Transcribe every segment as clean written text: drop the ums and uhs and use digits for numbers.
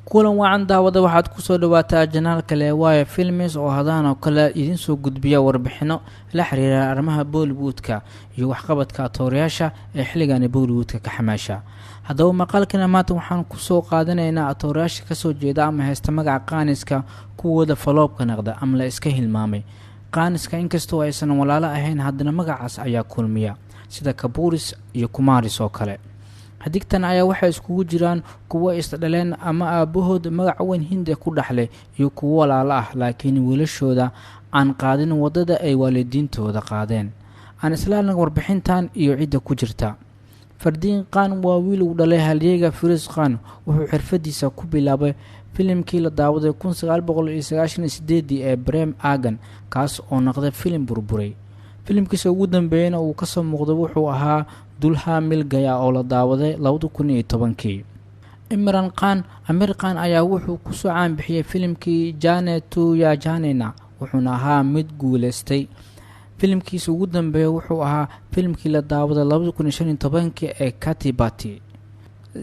kulan wacan daawada waxaad ku soo dhawaataa janaalka Leewaya Films oo hadaan oo kale idin soo gudbiya warbixino la xiriira arrimaha Bollywoodka iyo waxqabadka atoorayaasha ee xilligan Bollywoodka ka xamaasha. haddaba maqaalkana maanta waxaan ku soo qaadanaynaa atoorayaasha ka soo jeeda ama heesta magaca qaaniska kuwooda faloobka naqda ama la iska hilmaamay. qaaniska inkastoo aysan walaalo ahayn haddana magacaas ayaa kulmiya sida Kapuris iyo Kumaris oo kale. hadigtan ayaa waxay iskugu jiraan kuwa isdhaleen ama aabahood magac weyn Hindi ku dhaxlay iyo kuwa walaalo ah laakiin wiilashooda aan qaadin wadada ay waalidiintooda qaadeen. aan islaana warbixintan iyo cid ku jirta. Fardin Khan waa wiil u dhalay halyeega Firoz Khan wuxuu xirfadiisa ku bilaabay filimkii la daawaday 1998 ee Prem Agan kaas oo noqday filim burburay. filimkiisa ugu dambeeyay uu ka soo muuqday wuxuu ahaa Dulha Mil Gaya oo la daawaday 2010. Imran Khan Amir Khan ayaa wuxuu ku soo caan bixiyay filimkii Jaane Tu Ya Jaanena wuxuuna ahaa mid guuleystay. filimkiisa ugu dambeeyay wuxuu ahaa filimkii la daawaday 2015 ee Katibati.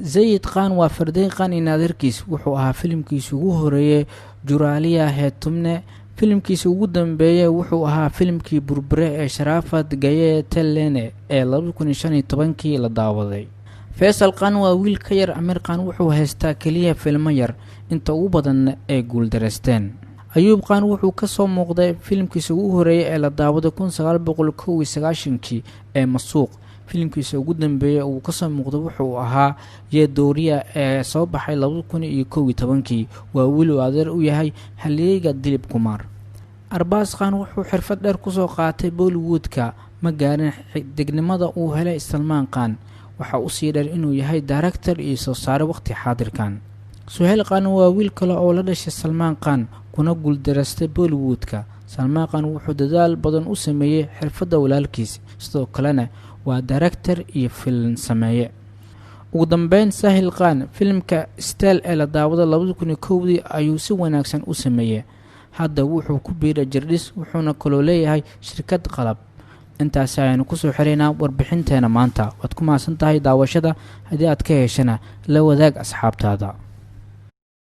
Zayd Khan waa Fardin Khan inaadirkiis wuxuu ahaa filimkiisa ugu horeeyay Juraliya Hai Tumne. filimkiisa ugu dambeeyay wuxuu ahaa filimkii burbure ee Sharafat Gaye Telene ee 2015 la daawaday. Faisal Khan waa wiil ka yar Amir Khan wuxuu haystaa kaliya filmo yar inta ugu badan ee guuldareysteen. Ayub Khan wuxuu ka soo muuqday filimkiisa ugu horeeyay ee la daawaday 1991 ee Masuuq. filimkiisa ugu dambeeyay uu ka soo muuqday wuxuu ahaa Ye Doriya ee soo baxay 2011 waa wiil adeer u yahay halyeega Dilip Kumar. Arbaz Khan wuxuu xirfad dheer ku soo qaatay Bollywoodka ma gaarin degnimada uu helay Salman Khan waxa uu sii dheer inuu yahay director iyo soo saare waqti xaadirkan. Suhail Khan waa wiil kale oo la dhashay Salman Khan kuna guuldareystay Bollywoodka. Salman Khan wuxuu dadaal badan u sameeyay xirfadda walaalkiis sidoo kalena waa director iyo film sameeye. ugu dambeyn Sahil Khan filimka Style ee la daawaday 2001 ayuu si wanaagsan u sameeyay. hadda wuxuu ku biiray Jirdis wuxuuna kaloo leeyahay shirkad qalab. intaas ayaynu ku soo xiriirnaa warbixinteena maanta. waad ku maasan tahay daawashada haddii aad ka heshana la wadaag asxaabtaada.